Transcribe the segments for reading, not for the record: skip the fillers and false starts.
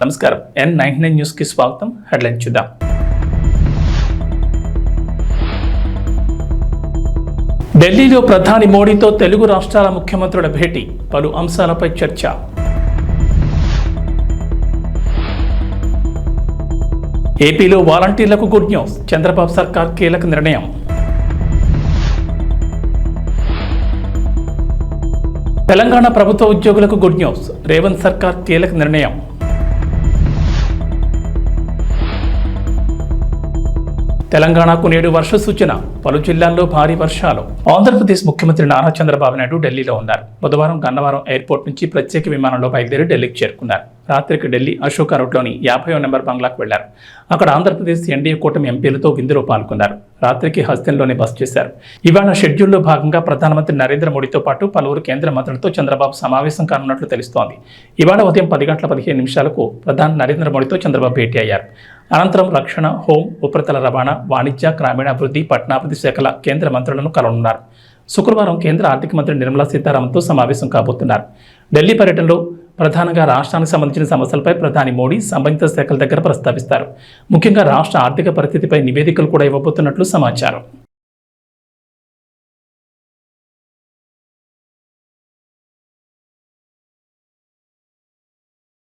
నమస్కారం. N99 news కి స్వాగతం. హెడ్లైన్ చూద్దాం. ఢిల్లీలో ప్రధాని మోడీతో తెలుగు రాష్ట్రాల ముఖ్యమంత్రుల భేటీ, పలు అంశాలపై చర్చ. ఏపీలో వాలంటీర్లకు గుడ్ న్యూస్, చంద్రబాబు సర్కార్ కీలక నిర్ణయం. తెలంగాణ ప్రభుత్వ ఉద్యోగులకు గుడ్ న్యూస్, రేవంత్ సర్కార్ కీలక నిర్ణయం. తెలంగాణకు నేడు వర్ష సూచన, పలు జిల్లాల్లో భారీ వర్షాలు. ఆంధ్రప్రదేశ్ ముఖ్యమంత్రి నారా చంద్రబాబు నాయుడు ఢిల్లీలో ఉన్నారు. బుధవారం గన్నవరం ఎయిర్పోర్ట్ నుంచి ప్రత్యేక విమానంలో బయలుదేరి ఢిల్లీకి చేరుకున్నారు. రాత్రికి ఢిల్లీ అశోక రోడ్లోని 50వ నెంబర్ బంగ్లాకు వెళ్లారు. అక్కడ ఆంధ్రప్రదేశ్ ఎన్డీఏ కూటమి ఎంపీలతో విందులో పాల్గొన్నారు. రాత్రికి హస్తిన్లోనే బస చేశారు. ఇవాళ షెడ్యూల్లో భాగంగా ప్రధానమంత్రి నరేంద్ర మోడీతో పాటు పలువురు కేంద్ర మంత్రులతో చంద్రబాబు సమావేశం కానున్నట్లు తెలుస్తోంది. ఇవాళ ఉదయం 10:15 ప్రధాని నరేంద్ర మోడీతో చంద్రబాబు భేటీ అయ్యారు. అనంతరం రక్షణ, హోం, ఉపరితల రవాణా, వాణిజ్య, గ్రామీణాభివృద్ధి, పట్టణాభివృద్ధి శాఖల కేంద్ర మంత్రులను కలవనున్నారు. శుక్రవారం కేంద్ర ఆర్థిక మంత్రి నిర్మలా సీతారామన్తో సమావేశం కాబోతున్నారు. ఢిల్లీ పర్యటనలో ప్రధానంగా రాష్ట్రానికి సంబంధించిన సమస్యలపై ప్రధాని మోడీ సంబంధిత శాఖల దగ్గర ప్రస్తావిస్తారు. ముఖ్యంగా రాష్ట్ర ఆర్థిక పరిస్థితిపై నివేదికలు కూడా ఇవ్వబోతున్నట్లు సమాచారం.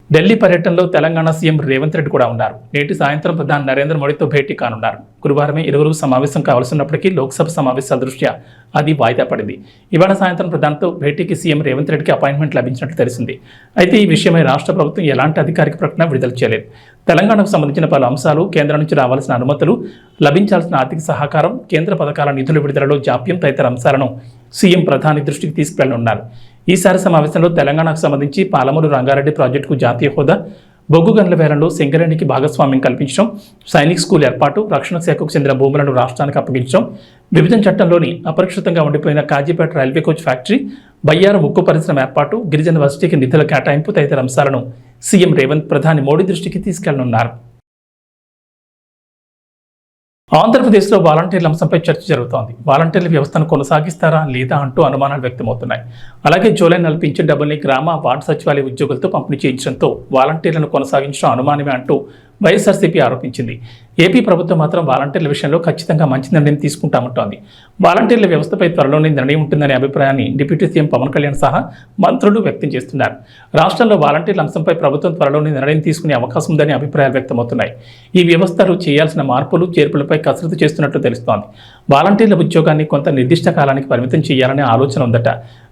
ఢిల్లీ పర్యటనలో తెలంగాణ సీఎం రేవంత్ రెడ్డి కూడా ఉన్నారు. నేటి సాయంత్రం ప్రధాని నరేంద్ర మోడీతో భేటీ కానున్నారు. గురువారమే ఇరువురు సమావేశం కావాల్సినప్పటికీ లోక్సభ సమావేశాల దృష్ట్యా అది వాయిదా పడింది. ఇవాళ సాయంత్రం ప్రధానితో భేటీకి సీఎం రేవంత్ రెడ్డికి అపాయింట్మెంట్ లభించినట్లు తెలిసింది. అయితే ఈ విషయమై రాష్ట్ర ప్రభుత్వం ఎలాంటి అధికారిక ప్రకటన విడుదల చేయలేదు. తెలంగాణకు సంబంధించిన పలు అంశాలు, కేంద్రం నుంచి రావాల్సిన అనుమతులు, లభించాల్సిన ఆర్థిక సహకారం, కేంద్ర పథకాల నిధుల విడుదలలో జాప్యం తదితర అంశాలను సీఎం ప్రధాని దృష్టికి తీసుకెళ్లనున్నారు. ఈసారి సమావేశంలో తెలంగాణకు సంబంధించి పాలమూరు రంగారెడ్డి ప్రాజెక్టుకు జాతీయ హోదా, బొగ్గు గనుల వేలంలో సింగరేణికి భాగస్వామ్యం కల్పించడం, సైనిక్ స్కూల్ ఏర్పాటు, రక్షణ శాఖకు చెందిన భూములను రాష్ట్రానికి అప్పగించడం, విభజన చట్టంలోని అపరిష్కృతంగా ఉండిపోయిన Kazipet railway coach factory, Bayyaram ఉక్కు పరిశ్రమ ఏర్పాటు, గిరిజన వర్సిటీకి నిధుల కేటాయింపు తదితర అంశాలను సీఎం రేవంత్ ప్రధాని మోడీ దృష్టికి తీసుకెళ్లనున్నారు. ఆంధ్రప్రదేశ్లో వాలంటీర్ల అంశంపై చర్చ జరుగుతోంది. వాలంటీర్ల వ్యవస్థను కొనసాగిస్తారా లేదా అంటూ అనుమానాలు వ్యక్తమవుతున్నాయి. అలాగే జూలై నెల పింఛన్ డబ్బుల్ని గ్రామ, వార్డు సచివాలయ ఉద్యోగులతో పంపిణీ చేయించడంతో వాలంటీర్లను కొనసాగించడం అనుమానమే అంటూ వైఎస్ఆర్సీపీ ఆరోపించింది. ఏపీ ప్రభుత్వం మాత్రం వాలంటీర్ల విషయంలో ఖచ్చితంగా మంచి నిర్ణయం తీసుకుంటామంటోంది. వాలంటీర్ల వ్యవస్థపై త్వరలోనే నిర్ణయం ఉంటుందనే అభిప్రాయాన్ని డిప్యూటీ సీఎం పవన్ కళ్యాణ్ సహా మంత్రులు వ్యక్తం చేస్తున్నారు. రాష్ట్రంలో వాలంటీర్ల అంశంపై ప్రభుత్వం త్వరలోనే నిర్ణయం తీసుకునే అవకాశం ఉందని అభిప్రాయాలు వ్యక్తమవుతున్నాయి. ఈ వ్యవస్థలో చేయాల్సిన మార్పులు, చేర్పులపై కసరత్తు చేస్తున్నట్లు తెలుస్తోంది. వాలంటీర్ల ఉద్యోగాన్ని కొంత నిర్దిష్ట కాలానికి పరిమితం చేయాలనే ఆలోచన ఉందట.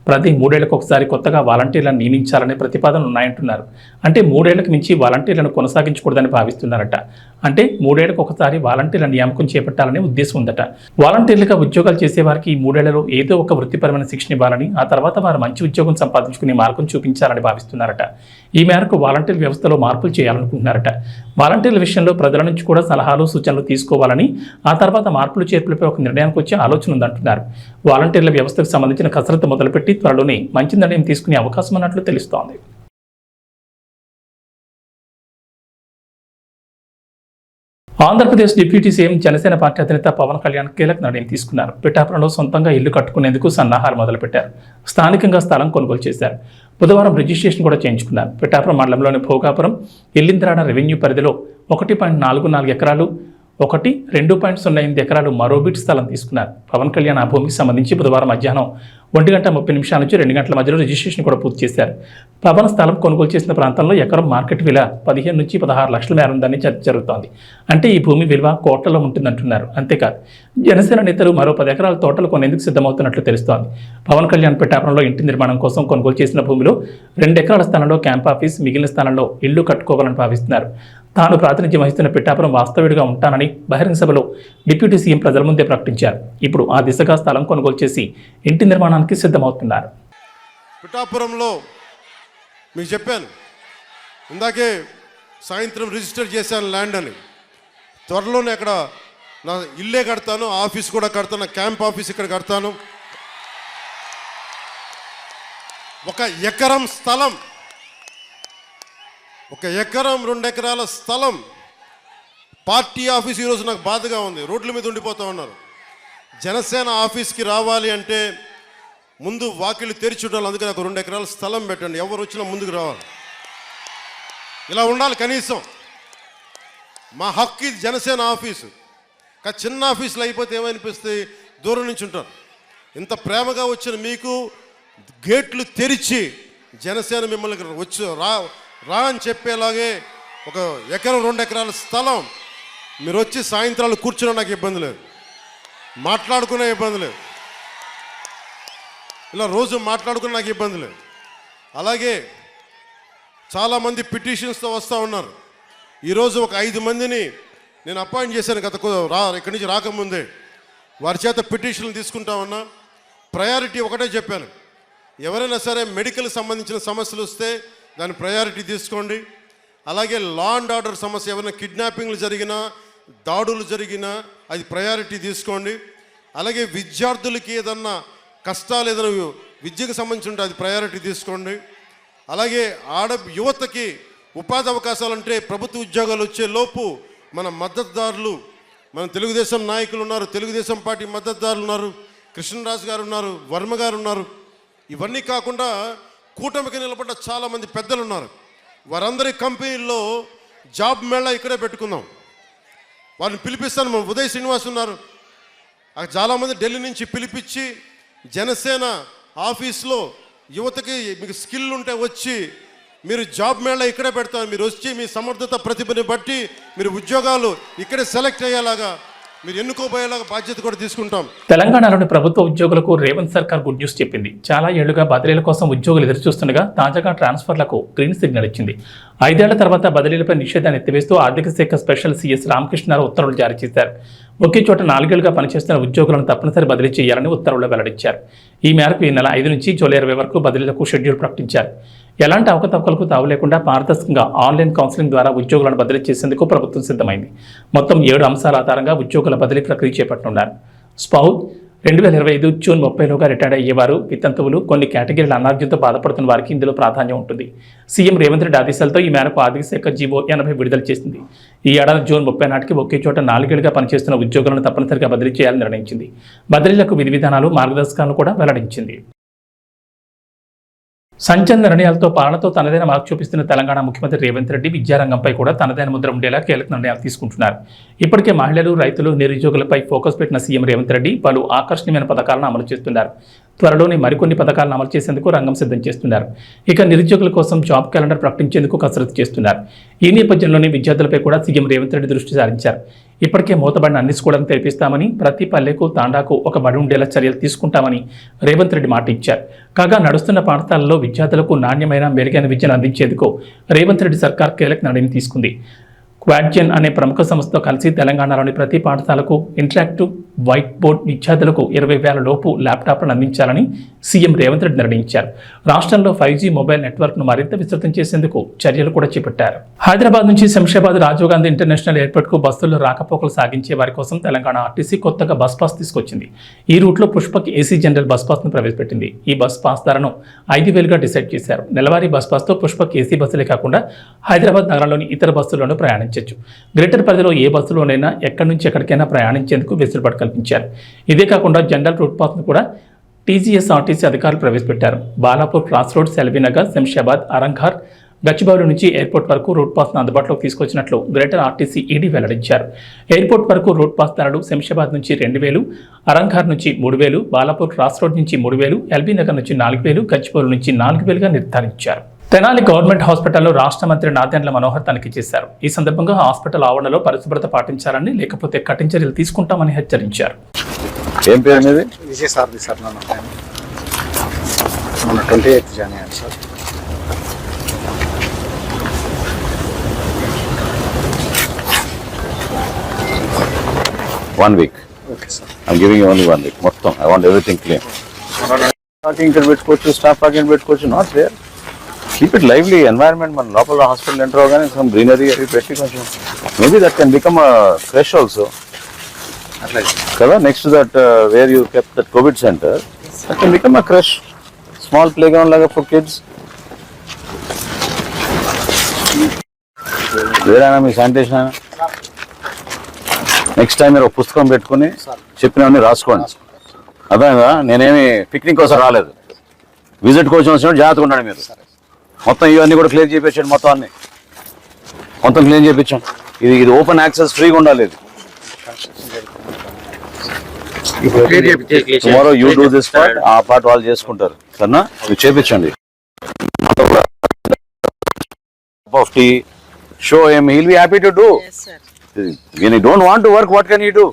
ప్రతి 3 ఏళ్లకు ఒకసారి కొత్తగా వాలంటీర్లను నియమించాలనే ప్రతిపాదనలు ఉన్నాయంటున్నారు. అంటే 3 ఏళ్లకు మించి వాలంటీర్లను కొనసాగించకూడదని భావిస్తున్నారట. అంటే 3 ఏళ్లకు ఒకసారి వాలంటీర్ల నియామకం చేపట్టాలనే ఉద్దేశం ఉందట. వాలంటీర్లుగా ఉద్యోగాలు చేసేవారికి ఈ 3 ఏళ్లలో ఏదో ఒక వృత్తిపరమైన శిక్షణ ఇవ్వాలని, ఆ తర్వాత వారు మంచి ఉద్యోగం సంపాదించుకునే మార్గం చూపించాలని భావిస్తున్నారట. ఈ మేరకు వాలంటీర్ వ్యవస్థలో మార్పులు చేయాలనుకుంటున్నారట. వాలంటీర్ల విషయంలో ప్రజల నుంచి కూడా సలహాలు, సూచనలు తీసుకోవాలని, ఆ తర్వాత మార్పులు చేర్పులపై ఒక నిర్ణయానికి వచ్చే ఆలోచన ఉందంటున్నారు. వాలంటీర్ల వ్యవస్థకు సంబంధించిన కసరత్తు మొదలుపెట్టి త్వరలోనే మంచి నిర్ణయం తీసుకునే అవకాశం ఉన్నట్లు తెలుస్తోంది. Andhra Pradesh deputy CM, Janasena party అధినేత పవన్ కళ్యాణ్ కీలక నిర్ణయం తీసుకున్నారు. పిఠాపురంలో సొంతంగా ఇల్లు కట్టుకునేందుకు సన్నాహాలు మొదలుపెట్టారు. స్థానికంగా స్థలం కొనుగోలు చేశారు. బుధవారం రిజిస్ట్రేషన్ కూడా చేయించుకున్నారు. పిఠాపురం మండలంలోని భోగాపురం ఇల్లింద్రాడ రెవెన్యూ పరిధిలో 1.44 ఎకరాలు, 2.08 ఎకరాలు మరో బిట్ స్థలం తీసుకున్నారు. పవన్ కళ్యాణ్ ఆ భూమికి సంబంధించి బుధవారం మధ్యాహ్నం 1:30 నుంచి 2 గంటల మధ్యలో రిజిస్ట్రేషన్ కూడా పూర్తి చేశారు. పవన్ స్థలం కొనుగోలు చేసిన ప్రాంతంలో ఎకరం మార్కెట్ విలువ 15 నుంచి 16 లక్షల మేర ఉందని చర్చ జరుగుతోంది. అంటే ఈ భూమి విలువ కోట్లలో ఉంటుందంటున్నారు. అంతేకాదు, జనసేన నేతలు మరో 10 ఎకరాల తోటలు కొనేందుకు సిద్ధమవుతున్నట్లు తెలుస్తోంది. పవన్ కళ్యాణ్ పిఠాపురంలో ఇంటి నిర్మాణం కోసం కొనుగోలు చేసిన భూమిలో 2 ఎకరాల స్థలంలో క్యాంప్ ఆఫీస్, మిగిలిన స్థలంలో ఇల్లు కట్టుకోవాలని భావిస్తున్నారు. తాను ప్రాతినిధ్యం వహిస్తున్న పిఠాపురం వాస్తవుడిగా ఉంటానని బహిరంగ సభలో డిప్యూటీ సీఎం ప్రజల ముందే ప్రకటించారు. ఇప్పుడు ఆ దిశగా స్థలం కొనుగోలు చేసి ఇంటి నిర్మాణానికి సిద్ధమవుతున్నారు. పిఠాపురంలో మీకు చెప్పాను ఇందాకే, సాయంత్రం రిజిస్టర్ చేశాను ల్యాండ్ అని. త్వరలోనే అక్కడ నా ఇల్లే కడతాను, ఆఫీస్ కూడా కడతాను, క్యాంప్ ఆఫీస్ ఇక్కడ కడతాను. 1 ఎకరం స్థలం, 1 ఎకరం 2 ఎకరాల స్థలం, పార్టీ ఆఫీస్. ఈరోజు నాకు బాధగా ఉంది, రోడ్ల మీద ఉండిపోతూ ఉన్నారు. జనసేన ఆఫీస్కి రావాలి అంటే ముందు వాకిళ్ళు తెరిచి ఉండాలి. అందుకని నాకు 2 ఎకరాల స్థలం పెట్టండి, ఎవరు వచ్చినా ముందుకు రావాలి. ఇలా ఉండాలి కనీసం. మా హక్కు ఇది జనసేన ఆఫీసు. కానీ చిన్న ఆఫీసులు అయిపోతే ఏమనిపిస్తాయి, దూరం నుంచి ఉంటారు. ఇంత ప్రేమగా వచ్చిన మీకు గేట్లు తెరిచి జనసేన మిమ్మల్ని వచ్చి రా అని చెప్పేలాగే 1 ఎకరం 2 ఎకరాల స్థలం మీరు వచ్చి సాయంత్రాలు కూర్చున్నా నాకు ఇబ్బంది లేదు, మాట్లాడుకునే ఇబ్బంది లేదు, ఇలా రోజు మాట్లాడుకునే నాకు ఇబ్బంది లేదు. అలాగే చాలామంది పిటిషన్స్తో వస్తూ ఉన్నారు. ఈరోజు ఒక 5 మందిని నేను అపాయింట్ చేశాను ఇక్కడి నుంచి రాకముందే. వారి చేత పిటిషన్లు తీసుకుంటా ఉన్నా. ప్రయారిటీ ఒకటే చెప్పాను, ఎవరైనా సరే మెడికల్ సంబంధించిన సమస్యలు వస్తే దాని ప్రయారిటీ తీసుకోండి. అలాగే లా అండ్ ఆర్డర్ సమస్య, ఏమైనా కిడ్నాపింగ్లు జరిగినా దాడులు జరిగినా అది ప్రయారిటీ తీసుకోండి. అలాగే విద్యార్థులకి ఏదన్నా కష్టాలు ఏదైనా విద్యకు సంబంధించి ఉంటే అది ప్రయారిటీ తీసుకోండి. అలాగే యువతకి ఉపాధి అవకాశాలు అంటే ప్రభుత్వ ఉద్యోగాలు వచ్చే లోపు మన మద్దతుదారులు, మన తెలుగుదేశం నాయకులు ఉన్నారు, తెలుగుదేశం పార్టీ మద్దతుదారులు ఉన్నారు, కృష్ణరాజు గారు ఉన్నారు, వర్మ గారు ఉన్నారు. ఇవన్నీ కాకుండా కూటమికి నిలబడ్డ చాలామంది పెద్దలు ఉన్నారు. వారందరి కంపెనీల్లో జాబ్ మేళా ఇక్కడే పెట్టుకుందాం. వారిని పిలిపిస్తాను. మన ఉదయ్ శ్రీనివాస్ ఉన్నారు, చాలామంది ఢిల్లీ నుంచి పిలిపించి జనసేన ఆఫీస్లో యువతకి మీకు స్కిల్ ఉంటే వచ్చి మీరు జాబ్ మేళా ఇక్కడే పెడతారు. మీరు వచ్చి మీ సమర్థత ప్రతిభని బట్టి మీరు ఉద్యోగాలు ఇక్కడే సెలెక్ట్ అయ్యేలాగా, మీరు ఎన్నుకోబోయేలాగా బాధ్యత కూడా తీసుకుంటాం. తెలంగాణలోని ప్రభుత్వ ఉద్యోగులకు రేవంత్ సర్కార్ గుడ్ న్యూస్ చెప్పింది. చాలా ఏళ్లుగా బదిలీల కోసం ఉద్యోగులు ఎదురుచూస్తుండగా తాజాగా ట్రాన్స్ఫర్లకు గ్రీన్ సిగ్నల్ ఇచ్చింది. 5 ఏళ్ల తర్వాత బదిలీలపై నిషేధాన్ని ఎత్తివేస్తూ ఆర్థిక శాఖ స్పెషల్ సీఎస్ రామకృష్ణారావు ఉత్తర్వులు జారీ చేశారు. ఒకే చోట 4 ఏళ్లుగా పనిచేస్తున్న ఉద్యోగులను తప్పనిసరి బదిలీ చేయాలని ఉత్తర్వుల్లో వెల్లడించారు. ఈ మేరకు ఈ నెల 5 నుంచి జూలై 20 వరకు బదిలీలకు షెడ్యూల్ ప్రకటించారు. ఎలాంటి అవకతవకలకు తావు లేకుండా పారదర్శకంగా ఆన్లైన్ కౌన్సిలింగ్ ద్వారా ఉద్యోగులను బదిలీ చేసేందుకు ప్రభుత్వం సిద్ధమైంది. మొత్తం 7 అంశాల ఆధారంగా ఉద్యోగుల బదిలీ ప్రక్రియ చేపట్టనున్నారు. స్పౌజ్ 2025 జూన్ 30లోగా రిటైర్డ్ అయ్యేవారు, వితంతువులు, కొన్ని కేటగిరీల అనారోగ్యంతో బాధపడుతున్న వారికి ఇందులో ప్రాధాన్యం ఉంటుంది. సీఎం రేవంత్ రెడ్డి ఆదేశాలతో ఈ మేరకు ఆర్థిక శాఖ జీవో 80 విడుదల చేసింది. ఈ ఏడాది జూన్ 30 నాటికి ఒకే చోట 4 ఏళ్లుగా పనిచేస్తున్న ఉద్యోగులను తప్పనిసరిగా బదిలీ చేయాలని నిర్ణయించింది. బదిలీలకు విధి విధానాలు, మార్గదర్శకాలను కూడా వెల్లడించింది. సంచలన నిర్ణయాలతో పాలనతో తనదైన మార్పు చూపిస్తున్న తెలంగాణ ముఖ్యమంత్రి రేవంత్ రెడ్డి విద్యారంగంపై కూడా తనదైన ముద్ర ఉండేలా కీలక నిర్ణయాలు తీసుకుంటున్నారు. ఇప్పటికే మహిళలు, రైతులు, నిరుద్యోగులపై ఫోకస్ పెట్టిన సీఎం రేవంత్ రెడ్డి పలు ఆకర్షణీయమైన పథకాలను అమలు చేస్తున్నారు. త్వరలోనే మరికొన్ని పథకాలను అమలు చేసేందుకు రంగం సిద్ధం చేస్తున్నారు. ఇక నిరుద్యోగుల కోసం జాబ్ క్యాలెండర్ ప్రకటించేందుకు కసరత్తు చేస్తున్నారు. ఈ నేపథ్యంలోనే విద్యార్థులపై కూడా సీఎం రేవంత్ రెడ్డి దృష్టి సారించారు. ఇప్పటికే మూతబడిన అన్ని స్కూళ్లను తెరిపిస్తామని, ప్రతి పల్లెకు తాండాకు ఒక బడి ఉండేలా చర్యలు తీసుకుంటామని రేవంత్ రెడ్డి మాట ఇచ్చారు. కాగా నడుస్తున్న పాఠశాలలో విద్యార్థులకు నాణ్యమైన, మెరుగైన విద్యను అందించేందుకు రేవంత్ రెడ్డి సర్కార్ కీలక నిర్ణయం తీసుకుంది. క్వాడ్జెన్ అనే ప్రముఖ సంస్థతో కలిసి తెలంగాణలోని ప్రతి పాఠశాలకు ఇంటరాక్టివ్ వైట్ బోర్డ్, విద్యార్థులకు 20,000 లోపు ల్యాప్టాప్లను అందించాలని సీఎం రేవంత్ రెడ్డి నిర్ణయించారు. రాష్ట్రంలో 5G మొబైల్ నెట్వర్క్ను మరింత విస్తృతం చేసేందుకు చర్యలు కూడా చేపట్టారు. హైదరాబాద్ నుంచి శంషాబాద్ రాజీవ్ గాంధీ ఇంటర్నేషనల్ ఎయిర్పోర్ట్కు బస్సుల్లో రాకపోకలు సాగించే వారి కోసం తెలంగాణ ఆర్టీసీ కొత్తగా బస్ పాస్ తీసుకొచ్చింది. ఈ రూట్లో పుష్పక్ ఏసీ జనరల్ బస్ పాస్ను ప్రవేశపెట్టింది. ఈ బస్ పాస్ ధరను 5,000గా డిసైడ్ చేశారు. నెలవారీ బస్ పాస్తో పుష్పక్ ఏసీ బస్సులే కాకుండా హైదరాబాద్ నగరంలోని ఇతర బస్సుల్లోనూ ప్రయాణించవచ్చు. గ్రేటర్ పరిధిలో ఏ బస్సులోనైనా ఎక్కడి నుంచి ఎక్కడికైనా ప్రయాణించేందుకు వెసులుబాటు కల్పించారు. ఇదే కాకుండా జనరల్ రూట్ పాస్ను కూడా టీజీఎస్ఆర్టీసీ అధికారులు ప్రవేశపెట్టారు. బాలాపూర్, క్రాస్ రోడ్, సెల్బీనగర్, శంషాబాద్, అరంఘర్, గచ్చిబౌలి నుంచి ఎయిర్పోర్ట్ వరకు రూట్ పాస్ను అందుబాటులోకి తీసుకొచ్చినట్లు గ్రేటర్ ఆర్టీసీ ఈడీ వెల్లడించారు. ఎయిర్పోర్ట్ వరకు రూట్ పాస్ ధరలు శంషాబాద్ నుంచి 2,000, అరంఘర్ నుంచి 3,000, బాలాపూర్ క్రాస్ రోడ్ నుంచి 3,000, ఎల్బీనగర్ నుంచి 4,000, గచ్చిబౌలి నుంచి 4,000గా నిర్ధారించారు. తెనాలి గవర్నమెంట్ హాస్పిటల్లో రాష్ట్ర మంత్రి నాదెండ్ల మనోహర్ తనిఖీ చేశారు. ఈ సందర్భంగా హాస్పిటల్ ఆవరణలో పరిశుభ్రత పాటించాలని, లేకపోతే కఠిన చర్యలు తీసుకుంటామని హెచ్చరించారు. ఏం పేరు అనేది? విజయసారథి సార్. మన 28th January sir. One week. Okay, sir. I'm giving you only 1 week. మొత్తం I want everything clean. Parking పెట్టుకోవచ్చు, స్టాఫ్ పార్కింగ్ పెట్టుకోవచ్చు. Not there. Keep it lively environment. మన లోపల హాస్పిటల్ ఎంటర్ అవగానే సమ్ గ్రీనరీ అవి పెట్టి కొంచెం maybe that can become fresh also. అట్లా కదా. Next that where you kept that Covid centre, that can become a creche, small play ground లాగా for kids. వేరేనా మీ శానిటేషన్ అయినా? నెక్స్ట్ టైం మీరు ఒక పుస్తకం పెట్టుకుని చెప్పినవన్నీ రాసుకోండి. అర్థమైందా? నేనేమి పిక్నిక్ కోసం రాలేదు, విజిట్ కోసం వచ్చినప్పుడు జాగ్రత్తగా ఉన్నాడు. మీరు మొత్తం ఇవన్నీ కూడా క్లియర్ చేయించండి మొత్తం అన్ని. మొత్తం క్లీన్ చేయించాం. ఇది ఓపెన్ యాక్సెస్ ఫ్రీగా ఉండాలి. ఇది tomorrow you do this part, ఆ పార్ట్ వాళ్ళు చేసుకుంటారు. సరేనా? ఇవి చేపించండి. After show him, he will be happy to do. When you don't want to work, what can you do?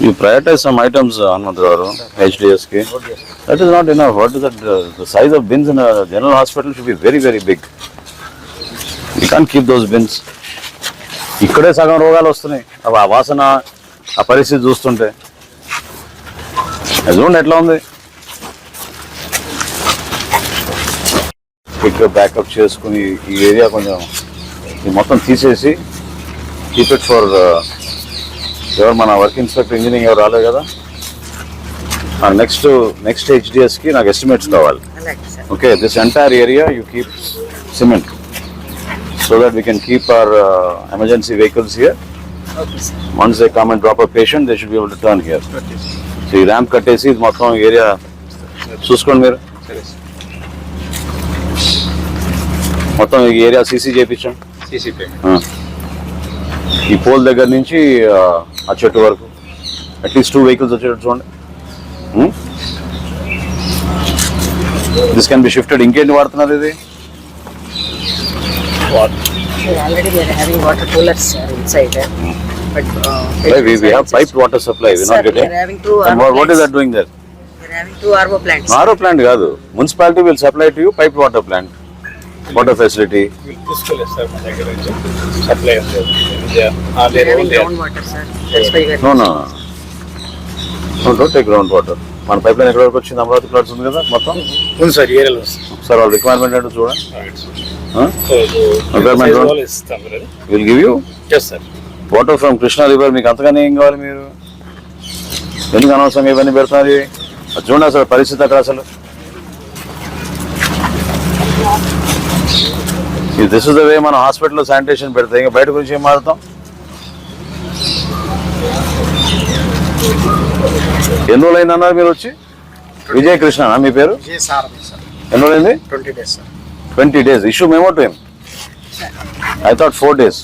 You prioritize some items, Anmantagaru, HDS ki. That is not enough. What is that? The size of bins in a general hospital should be very, very big. You can't keep those bins. ఇక్కడే సగం రోగాలు వస్తున్నాయి. ఆ వాసన, ఆ పరిస్థితి చూస్తుంటే చూడండి ఎట్లా ఉంది. క్విక్గా బ్యాకప్ చేసుకుని ఈ ఏరియా కొంచెం మొత్తం తీసేసి కీప్ ఇట్ ఫర్ ఎవరు మన వర్క్ ఇన్స్పెక్టర్ ఇంజనీరింగ్ ఎవరు రాలేదు కదా, నెక్స్ట్ హెచ్డిఎస్కి నాకు ఎస్టిమేట్స్ కావాలి. Okay, this entire area you keep cement so that we can keep our emergency vehicles here. Once they come and drop a patient, they should be able to turn here. So ఈ ramp కట్టేసి ఇది మొత్తం area చూసుకోండి మీరు. మొత్తం ఈ area CC చేయించాం. ఈ పోల్ దగ్గర నుంచి ఆ చెట్టు వరకు అట్లీస్ట్ 2 vehicles వచ్చేటట్టు చూడండి. This can be shifted. ఇంకేంటి వాడుతున్నారు ఇది? Already we are having water coolers inside. But we have piped water supply. We are not getting. We are having 2 And what is that doing there? We are having 2 RO plants. RO plant కాదు. Municipality will supply to you piped water plant. Water facility. తీసుకోలేదు sir మా దగ్గర నుంచి supply ఉంది. We are having groundwater, sir. That's why we are. No. Don't take ground water. మన pipe line ఎక్కడ వరకు వచ్చింది? అమరావతి ప్లాట్స్ ఉంది కదా మొత్తం. ఉంది సార్, ఏరియాలో వస్తుంది సార్ వాళ్ళ రిక్వైర్మెంట్ ఏంటో చూడండి. Will give you water from Krishna river. మీకు అంతగానే ఏం కావాలి? మీరు ఎందుకు అనవసరంగా ఇవన్నీ పెడుతున్నారు? అది చూడండి అసలు పరిస్థితి అక్కడ. అసలు దిస్ ఇస్ ద వే మనం హాస్పిటల్లో శానిటేషన్ పెడతాం. ఇంకా బయట గురించి ఏం మారుతాం? ఎన్ని రోజులు అయింది అన్నారు మీరు వచ్చి? విజయ్ కృష్ణ మీ పేరు? ఎన్ని రోజులైంది? 20 days sir. 20 days. Issue memo to him. I thought 4 days.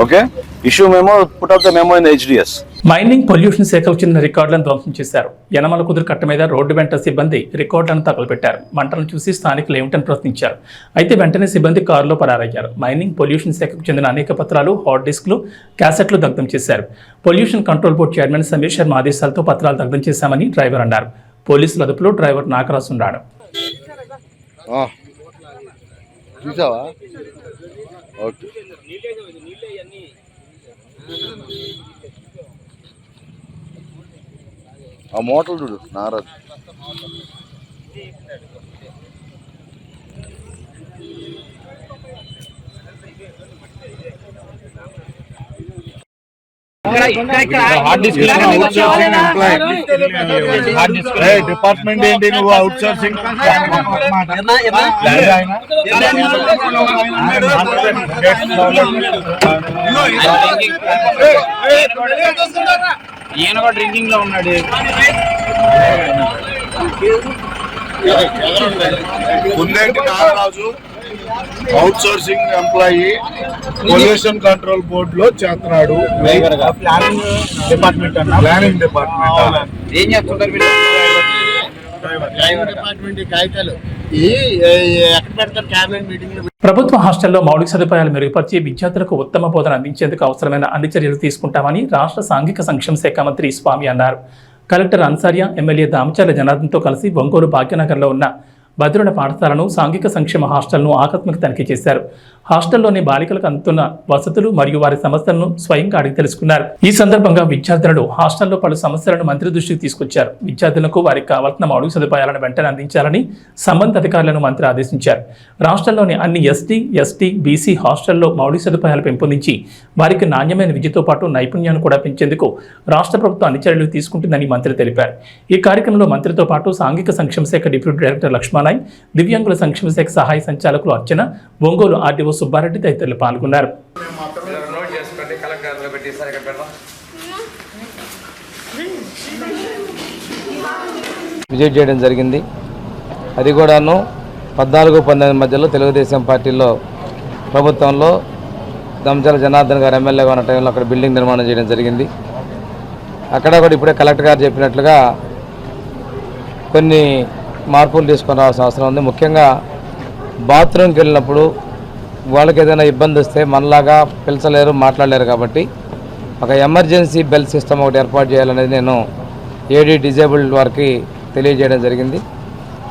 Okay? Issue memo, put up the memo in the HDS. Mining pollution శాఖకు చెందిన రికార్డులను ధ్వంసం చేశారు. యనమల కుదురు కట్ట మీద రోడ్డు వెంట సిబ్బంది రికార్డులను తగలబెట్టారు. మంటలను చూసి స్థానికులు ఏమిటని ప్రశ్నించారు. అయితే వెంటనే సిబ్బంది కారులో పరారయ్యారు. మైనింగ్ పొల్యూషన్ శాఖకు చెందిన అనేక పత్రాలు, హార్డ్ డిస్క్లు, క్యాసెట్లు దగ్ధం చేశారు. Pollution control board chairman Sameer Sharma ఆదేశాలతో పత్రాలు దగ్ధం చేశామని డ్రైవర్ అన్నారు. పోలీసుల అదుపులో డ్రైవర్ నాగరాజు ఉన్నాడు. చూసావా? ఓకే. ఆ మోటార్ చూడు నారాజు. డిపార్ట్మెంట్ ఏంటి? నువ్వు అవుట్ సోర్సింగ్ ఈయన కూడా డ్రింకింగ్ లో ఉన్నాడు. Kundeti Nagaraju outsourcing employee, pollution control board లో చేస్తున్నాడు. ప్లానింగ్ డిపార్ట్మెంట్ ఏం చేస్తుంటారు మీరు? ప్రభుత్వ హాస్టల్లో మౌలిక సదుపాయాలు మెరుగుపరిచి విద్యార్థులకు ఉత్తమ బోధన అందించేందుకు అవసరమైన అన్ని చర్యలు తీసుకుంటామని రాష్ట్ర సాంఘిక సంక్షేమ శాఖ మంత్రి స్వామి అన్నారు. కలెక్టర్ అన్సారియా, ఎమ్మెల్యే దామచర్ల జనార్దన్తో కలిసి ఒంగోలు భాగ్యనగర్లో ఉన్న భద్రుల పాఠశాలను, సాంఘిక సంక్షేమ హాస్టల్ను ఆకస్మిక తనిఖీ చేశారు. హాస్టల్లోని బాలికలకు అందుతున్న వసతులు మరియు వారి సమస్యలను స్వయంగా అడిగి తెలుసుకున్నారు. ఈ సందర్భంగా విద్యార్థులు హాస్టల్లో పలు సమస్యలను మంత్రి దృష్టికి తీసుకొచ్చారు. విద్యార్థులకు వారికి కావాల్సిన మౌలిక సదుపాయాలను వెంటనే అందించాలని సంబంధిత అధికారులను మంత్రి ఆదేశించారు. రాష్ట్రంలోని అన్ని ఎస్టీ, ఎస్టీ, బీసీ హాస్టల్లో మౌలిక సదుపాయాలు పెంపొందించి వారికి నాణ్యమైన విద్యతో పాటు నైపుణ్యాన్ని కూడా పెంచేందుకు రాష్ట్ర ప్రభుత్వం అన్ని చర్యలు తీసుకుంటుందని మంత్రి తెలిపారు. ఈ కార్యక్రమంలో మంత్రితో పాటు సాంఘిక సంక్షేమ శాఖ డిప్యూటీ డైరెక్టర్ లక్ష్మణ్, దివ్యాంగుల సంక్షేమ శాఖ సహాయ సంచాలకులు అర్చన, ఒంగోలు ఆర్డీఓ సుబ్బారెడ్డి తదితరులు పాల్గొన్నారు. విజిట్ చేయడం జరిగింది. అది కూడాను 14-19 మధ్యలో తెలుగుదేశం పార్టీలో ప్రభుత్వంలో దామచర్ల జనార్దన్ గారు ఎమ్మెల్యేగా ఉన్న టైంలో అక్కడ బిల్డింగ్ నిర్మాణం చేయడం జరిగింది. అక్కడ కూడా ఇప్పుడే కలెక్టర్ గారు చెప్పినట్లుగా కొన్ని మార్పులు తీసుకొని రావాల్సిన అవసరం ఉంది. ముఖ్యంగా బాత్రూమ్కి వెళ్ళినప్పుడు వాళ్ళకి ఏదైనా ఇబ్బంది వస్తే మనలాగా పిలిచలేరు, మాట్లాడలేరు. కాబట్టి ఒక ఎమర్జెన్సీ బెల్ సిస్టమ్ ఒకటి ఏర్పాటు చేయాలనేది నేను ఏడీ డిజేబుల్డ్ వారికి తెలియజేయడం జరిగింది.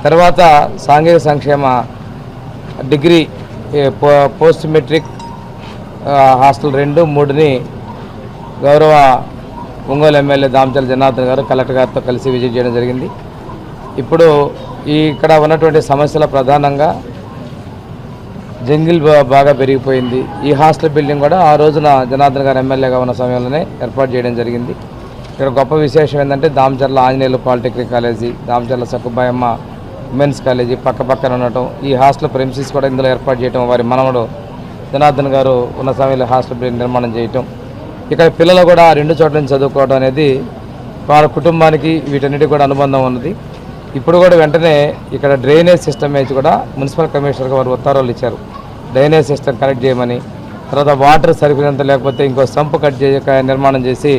తర్వాత సాంఘిక సంక్షేమ డిగ్రీ పోస్ట్ మెట్రిక్ హాస్టల్ 2, 3ని గౌరవ ఒంగోలు ఎమ్మెల్యే దామచర్ల జనార్దన్ గారు కలెక్టర్ గారితో కలిసి విజిట్ చేయడం జరిగింది. ఇప్పుడు ఇక్కడ ఉన్నటువంటి సమస్యల ప్రధానంగా జంగిల్ బాగా పెరిగిపోయింది. ఈ హాస్టల్ బిల్డింగ్ కూడా ఆ రోజున జనార్దన్ గారు ఎమ్మెల్యేగా ఉన్న సమయంలోనే ఏర్పాటు చేయడం జరిగింది. ఇక్కడ గొప్ప విశేషం ఏంటంటే Damacharla Anjaneyulu polytechnic college, Damacharla Sakkubayamma women's college పక్కన ఉండటం, ఈ హాస్టల్ ప్రెమిసెస్ కూడా ఇందులో ఏర్పాటు చేయటం, వారి మనవడు జనార్దన్ గారు ఉన్న సమయంలో హాస్టల్ బిల్డింగ్ నిర్మాణం చేయటం, ఇక్కడ పిల్లలు కూడా 2 చోట్ల నుంచి చదువుకోవడం అనేది వారి కుటుంబానికి వీటన్నిటి కూడా అనుబంధం ఉన్నది. ఇప్పుడు కూడా వెంటనే ఇక్కడ డ్రైనేజ్ సిస్టమ్ వేసి కూడా మున్సిపల్ కమిషనర్గా వారు ఉత్తర్వులు ఇచ్చారు. డ్రైనేజ్ సిస్టమ్ కనెక్ట్ చేయమని, తర్వాత వాటర్ సరిపోయినంత లేకపోతే ఇంకో సంపు నిర్మాణం చేసి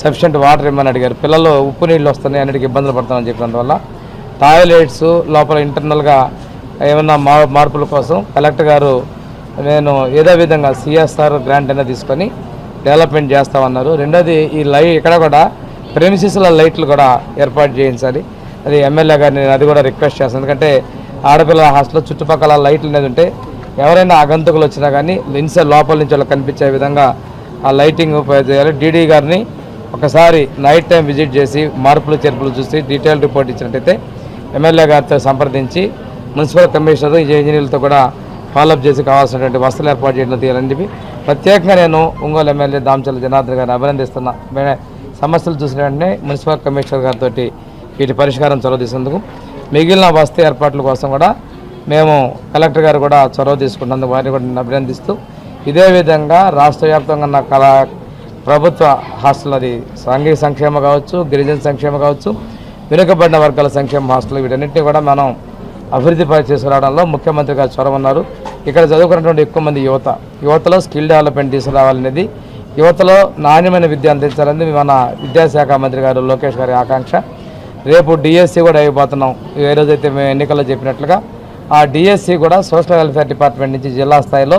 సఫిషియెంట్ వాటర్ ఇవ్వమని అడిగారు. పిల్లలు ఉప్పు నీళ్ళు వస్తున్నాయి, అన్నిటికీ ఇబ్బందులు పడతామని చెప్పినందువల్ల టాయిలెట్స్ లోపల ఇంటర్నల్గా ఏమన్నా మార్పుల కోసం కలెక్టర్ గారు నేను ఏదో విధంగా సిఎస్ఆర్ గ్రాంట్ అయినా తీసుకొని డెవలప్మెంట్ చేస్తామన్నారు. రెండోది ఈ ఇక్కడ కూడా ప్రెమిసెస్ల లైట్లు కూడా ఏర్పాటు చేయించాలి. అది ఎమ్మెల్యే గారిని అది కూడా రిక్వెస్ట్ చేస్తాను. ఎందుకంటే ఆడపిల్లల హాస్టల్లో చుట్టుపక్కల లైట్లు అనేది ఉంటే ఎవరైనా ఆగంతుకులు వచ్చినా కానీ లోపల నుంచి వాళ్ళకి కనిపించే విధంగా ఆ లైటింగ్ చేయాలి. డీడీ గారిని ఒకసారి నైట్ టైం విజిట్ చేసి మార్పులు చేర్పులు చూసి డీటెయిల్ రిపోర్ట్ ఇచ్చినట్టయితే ఎమ్మెల్యే గారితో సంప్రదించి మున్సిపల్ కమిషనర్ ఇంజనీర్లతో కూడా ఫాలోఅప్ చేసి కావాల్సినటువంటి వసతులు ఏర్పాటు చేయడం తీయాలని చెప్పి ప్రత్యేకంగా నేను ఒంగోలు ఎమ్మెల్యే దామచర్ల జనార్దన్ గారిని అభినందిస్తున్నా. సమస్యలు చూసిన వెంటనే మున్సిపల్ కమిషనర్ గారితో వీటి పరిష్కారం చొరవ తీసుకుందుకు మిగిలిన వసతి ఏర్పాట్ల కోసం కూడా మేము కలెక్టర్ గారు కూడా చొరవ తీసుకున్నందుకు వారిని కూడా నేను అభినందిస్తూ, ఇదే విధంగా రాష్ట్ర వ్యాప్తంగా ఉన్న ప్రభుత్వ హాస్టల్, అది సాంఘిక సంక్షేమ కావచ్చు, గిరిజన సంక్షేమ కావచ్చు, వెనుకబడిన వర్గాల సంక్షేమ హాస్టల్, వీటన్నింటినీ కూడా మనం అభివృద్ధి తీసుకురావడంలో ముఖ్యమంత్రి గారు చొరవ ఉన్నారు. ఇక్కడ చదువుకున్నటువంటి ఎక్కువ మంది యువతలో స్కిల్ డెవలప్మెంట్ తీసుకురావాలనేది, యువతలో నాణ్యమైన విద్య అందించాలనేది మన విద్యాశాఖ మంత్రి గారు లోకేష్ గారి ఆకాంక్ష. రేపు డిఎస్సి కూడా అయిపోతున్నాం. ఏ రోజైతే మేము ఎన్నికల్లో చెప్పినట్లుగా ఆ డిఎస్సి కూడా సోషల్ వెల్ఫేర్ డిపార్ట్మెంట్ నుంచి జిల్లా స్థాయిలో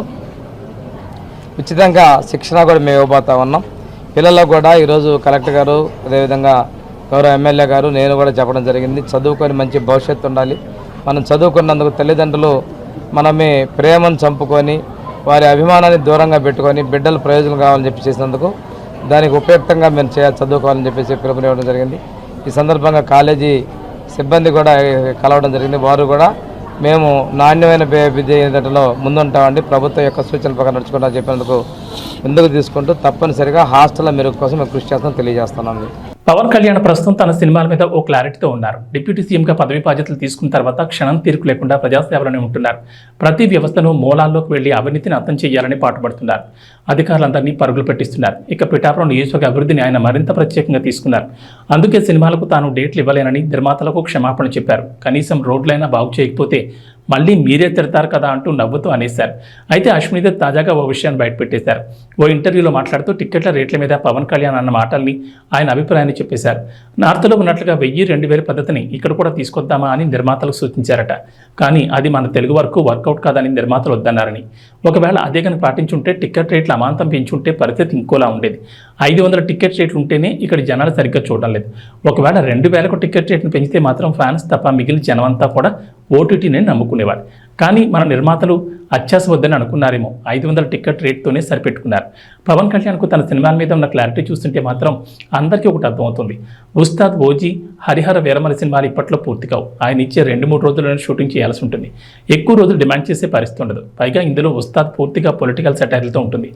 ఉచితంగా శిక్షణ కూడా మేము ఇవ్వబోతా ఉన్నాం. పిల్లలకు కూడా ఈరోజు కలెక్టర్ గారు, అదేవిధంగా గౌరవ ఎమ్మెల్యే గారు, నేను కూడా చెప్పడం జరిగింది. చదువుకొని మంచి భవిష్యత్తు ఉండాలి. మనం చదువుకున్నందుకు తల్లిదండ్రులు మనమే ప్రేమను చంపుకొని వారి అభిమానాన్ని దూరంగా పెట్టుకొని బిడ్డలు ప్రయోజనం కావాలని చెప్పి చేసినందుకు దానికి ఉపయుక్తంగా మేము చదువుకోవాలని చెప్పేసి పిలుపునివ్వడం జరిగింది. ఈ సందర్భంగా కాలేజీ సిబ్బంది కూడా కలవడం జరిగింది. వారు కూడా మేము నాణ్యమైన విద్య ఏంటంటలో ముందుంటామండి, ప్రభుత్వం యొక్క సూచనల ప్రకారం నడుచుకుంటామని చెప్పినందుకు ముందుకు తీసుకుంటూ తప్పనిసరిగా హాస్టల్ మెరుగు కోసం మేము కృషి చేస్తాం తెలియజేస్తున్నాను. పవన్ కళ్యాణ్ ప్రస్తుతం తన సినిమాల మీద ఓ క్లారిటీతో ఉన్నారు. డిప్యూటీ సీఎంగా పదవి బాధ్యతలు తీసుకున్న తర్వాత క్షణం తీరుకు లేకుండా ప్రజాసేవలోనే ఉంటున్నారు. ప్రతి వ్యవస్థను మూలాల్లోకి వెళ్లి అవినీతిని అంతం చేయాలని పాటుపడుతున్నారు. అధికారులందరినీ పరుగులు పెట్టిస్తున్నారు. ఇక పిఠాపురం నియోజకవర్గ అభివృద్ధిని ఆయన మరింత ప్రత్యేకంగా తీసుకున్నారు. అందుకే సినిమాలకు తాను డేట్లు ఇవ్వలేనని నిర్మాతలకు క్షమాపణ చెప్పారు. కనీసం రోడ్లైనా బాగు చేయకపోతే మళ్ళీ మీరే తిడతారు కదా అంటూ నవ్వుతూ అనేశారు. అయితే అశ్విని తాజాగా ఓ విషయాన్ని బయటపెట్టేశారు. ఓ ఇంటర్వ్యూలో మాట్లాడుతూ టిక్కెట్ల రేట్ల మీద పవన్ కళ్యాణ్ అన్న మాటల్ని ఆయన అభిప్రాయాన్ని చెప్పేశారు. నార్త్లో ఉన్నట్లుగా 1000-2000 పద్ధతిని ఇక్కడ కూడా తీసుకొద్దామా అని నిర్మాతలకు సూచించారట. కానీ అది మన తెలుగు వరకు వర్కౌట్ కాదని నిర్మాతలు వద్దన్నారని, ఒకవేళ అదే కనుక పాటించుంటే టిక్కెట్ రేట్లు అమాంతం పెంచుంటే పరిస్థితి ఇంకోలా ఉండేది. 500 టిక్కెట్ రేట్లు ఉంటేనే ఇక్కడ జనాలు సరిగ్గా చూడడం లేదు. ఒకవేళ 2000కు టిక్కెట్ రేట్ను పెంచితే మాత్రం ఫ్యాన్స్ తప్ప మిగిలిన జనమంతా కూడా ఓటీటీనే నమ్ముకునేవారు. కానీ మన నిర్మాతలు అత్యాస వద్దని అనుకున్నారేమో 500 టికెట్ రేట్తోనే సరిపెట్టుకున్నారు. పవన్ కళ్యాణ్కు తన సినిమాల మీద ఉన్న క్లారిటీ చూస్తుంటే మాత్రం అందరికీ ఒకటి అర్థమవుతుంది. ఉస్తాద్, ఓజీ, హరిహర వీరమల సినిమాలు ఇప్పట్లో పూర్తి కావు. ఆయన ఇచ్చే 2-3 రోజుల్లోనే షూటింగ్ చేయాల్సి ఉంటుంది. ఎక్కువ రోజులు డిమాండ్ చేసే పరిస్థితి ఉండదు. పైగా ఇందులో ఉస్తాద్ పూర్తిగా పొలిటికల్ సెటైర్లతో ఉంటుంది.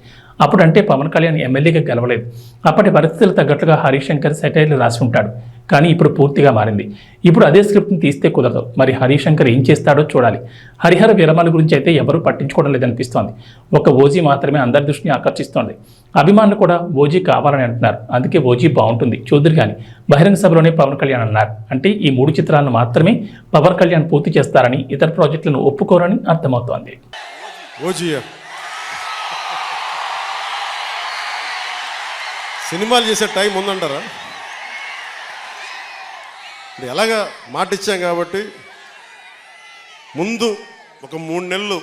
అప్పుడంటే పవన్ కళ్యాణ్ ఎమ్మెల్యేగా గెలవలేదు. అప్పటి పరిస్థితులు తగ్గట్లుగా హరిశంకర్ సెటైర్లు రాసి ఉంటాడు. కానీ ఇప్పుడు పూర్తిగా మారింది. ఇప్పుడు అదే స్క్రిప్ట్ని తీస్తే కుదరదు. మరి హరిశంకర్ ఏం చేస్తాడో చూడాలి. హరిహర వీరమల గురించి అయితే ఎవరూ పట్టించుకోవడం లేదనిపిస్తోంది. ఒక ఓజీ మాత్రమే అందరి దృష్టిని ఆకర్షిస్తోంది. అభిమానులు కూడా ఓజీ కావాలని అంటున్నారు. అందుకే ఓజీ బాగుంటుంది చూద్దరు కానీ బహిరంగ సభలోనే పవన్ కళ్యాణ్ అన్నారు. అంటే ఈ 3 చిత్రాలను మాత్రమే పవన్ కళ్యాణ్ పూర్తి చేస్తారని, ఇతర ప్రాజెక్టులను ఒప్పుకోరని అర్థమవుతోంది. ఓజీయా సినిమాలు చేసే టైం ఉందంటారా? ఎలాగా మాట ఇచ్చాం కాబట్టి ముందు ఒక 3 నెలలు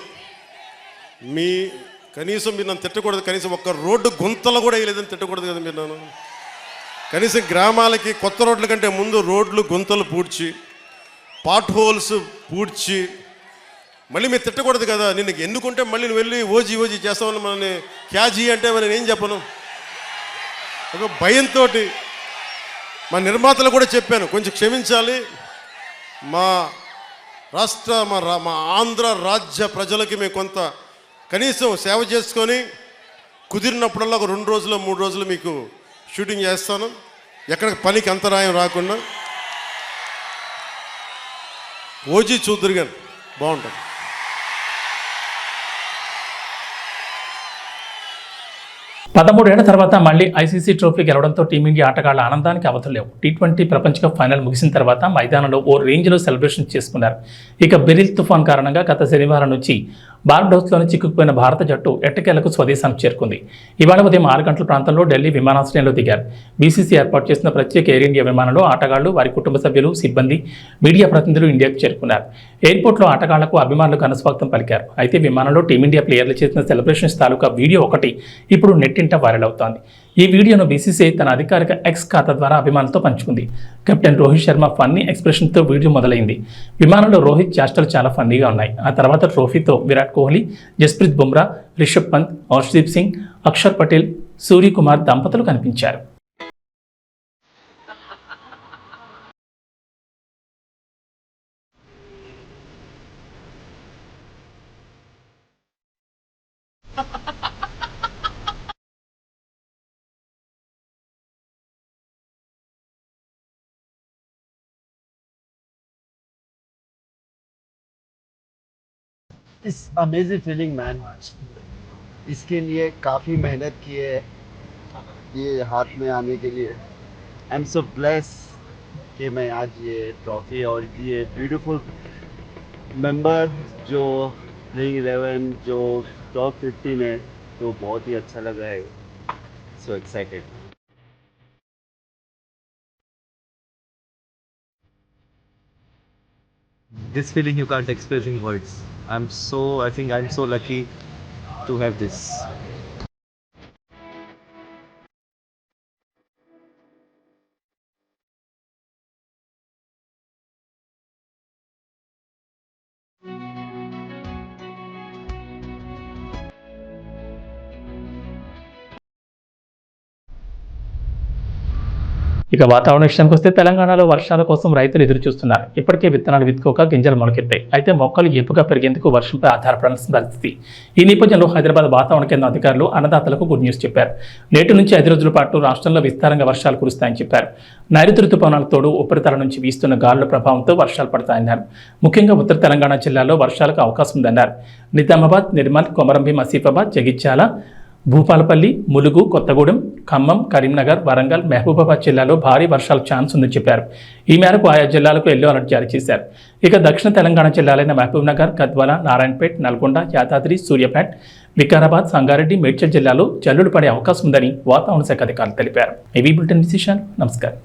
కనీసం మీరు నన్ను తిట్టకూడదు. కనీసం ఒక్క రోడ్డు గుంతలు కూడా వేయలేదని తిట్టకూడదు కదా మీరు నన్ను. కనీసం గ్రామాలకి కొత్త రోడ్ల కంటే ముందు రోడ్లు గుంతలు పూడ్చి, పాట్ హోల్స్ పూడ్చి, మళ్ళీ మీరు తిట్టకూడదు కదా. నిన్ను ఎన్నుకుంటే మళ్ళీ నువ్వు వెళ్ళి ఓజీ చేస్తామని మనల్ని క్యాజీ అంటే నేను ఏం చెప్పను. ఒక భయంతో మా నిర్మాతలు కూడా చెప్పాను, కొంచెం క్షమించాలి. మా రాష్ట్ర మా ఆంధ్ర రాజ్య ప్రజలకి మేము కొంత కనీసం సేవ చేసుకొని కుదిరినప్పుడల్లా ఒక 2 రోజులు 3 రోజులు మీకు షూటింగ్ చేస్తాను, ఎక్కడ పనికి అంతరాయం రాకుండా. ఓజీ చూద్దరు కానీ బాగుంటుంది. పదమూడేళ్ల తర్వాత మళ్లీ ఐసీసీ ట్రోఫీ గెలవడంతో టీమిండియా ఆటగాళ్ల ఆనందానికి అవధులు లేవు. T20 ప్రపంచ కప్ ఫైనల్ ముగిసిన తర్వాత మైదానంలో ఓ రేంజ్లో సెలబ్రేషన్ చేసుకున్నారు. ఇక బెరిల్ తుఫాన్ కారణంగా గత శనివారం నుంచి బార్బడోస్లోని చిక్కుకుపోయిన భారత జట్టు ఎట్టకేలకు స్వదేశానికి చేరుకుంది. ఇవాళ ఉదయం 6 గంటల ప్రాంతంలో ఢిల్లీ విమానాశ్రయంలో దిగారు. బీసీసీ ఏర్పాటు చేసిన ప్రత్యేక ఎయిర్ ఇండియా విమానంలో ఆటగాళ్లు, వారి కుటుంబ సభ్యులు, సిబ్బంది, మీడియా ప్రతినిధులు ఇండియాకు చేరుకున్నారు. ఎయిర్పోర్ట్లో ఆటగాళ్లకు అభిమానులు ఘనస్వాగతం పలికారు. అయితే విమానంలో టీమిండియా ప్లేయర్లు చేసిన సెలబ్రేషన్స్ తాలూకా వీడియో ఒకటి ఇప్పుడు నెట్టింట వైరల్ అవుతోంది. ఈ వీడియోను బీసీసీఐ తన అధికారిక ఎక్స్ ఖాతా ద్వారా అభిమానులతో పంచుకుంది. కెప్టెన్ రోహిత్ శర్మ ఫన్నీ ఎక్స్ప్రెషన్తో వీడియో మొదలైంది. విమానంలో రోహిత్ చేష్టలు చాలా ఫన్నీగా ఉన్నాయి. ఆ తర్వాత ట్రోఫీతో విరాట్ కోహ్లీ, జస్ప్రీత్ బుమ్రా, రిషబ్ పంత్, హర్షదీప్ సింగ్, అక్షర్ పటేల్, సూర్యకుమార్ దంపతులు కనిపించారు. It's amazing feeling, man. इसके लिए काफ़ी मेहनत की है ये हाथ में आने के लिए. I'm so blessed कि मैं आज ये ट्रॉफी और ये ब्यूटीफुल मेंबर जो प्लेइंग 11 जो टॉप 50 में, तो बहुत ही अच्छा लगा है. So excited. This feeling you can't express in words. I think I'm so lucky to have this. ఇక వాతావరణ విషయానికి వస్తే తెలంగాణలో వర్షాల కోసం రైతులు ఎదురు చూస్తున్నారు. ఇప్పటికే విత్తనాలు విత్తుకోక గింజలు మొలకెత్తాయి. అయితే మొక్కలు ఏపుగా పెరిగేందుకు వర్షంపై ఆధారపడాల్సిన పరిస్థితి. ఈ నేపథ్యంలో హైదరాబాద్ వాతావరణ కేంద్రం అధికారులు అన్నదాతలకు గుడ్ న్యూస్ చెప్పారు. నేటి నుంచి 5 రోజుల పాటు రాష్ట్రంలో విస్తారంగా వర్షాలు కురుస్తాయని చెప్పారు. నైరుతి రుతుపవనాలకు తోడు ఉపరితలం నుంచి వీస్తున్న గాలుల ప్రభావంతో వర్షాలు పడతాయన్నారు. ముఖ్యంగా ఉత్తర తెలంగాణ జిల్లాల్లో వర్షాలకు అవకాశం ఉందన్నారు. నిజామాబాద్, నిర్మల్, కొమరంభీం, ఆసిఫాబాద్, జగిత్యాల, భూపాలపల్లి, ములుగు, కొత్తగూడెం, ఖమ్మం, కరీంనగర్, వరంగల్, మహబూబాబాద్ జిల్లాలో భారీ వర్షాలకు ఛాన్స్ ఉందని చెప్పారు. ఈ మేరకు ఆయా జిల్లాలకు ఎల్లో అలర్ట్ జారీ చేశారు. ఇక దక్షిణ తెలంగాణ జిల్లాలైన మహబూబ్నగర్, గద్వాల, నారాయణపేట్, నల్గొండ, యాదాద్రి, సూర్యాపేట్, వికారాబాద్, సంగారెడ్డి, మేడ్చల్ జిల్లాలో జల్లులు పడే అవకాశం ఉందని వాతావరణ శాఖ అధికారులు తెలిపారు. ఇవి బులెటిన్ విశేషాలు. నమస్కారం.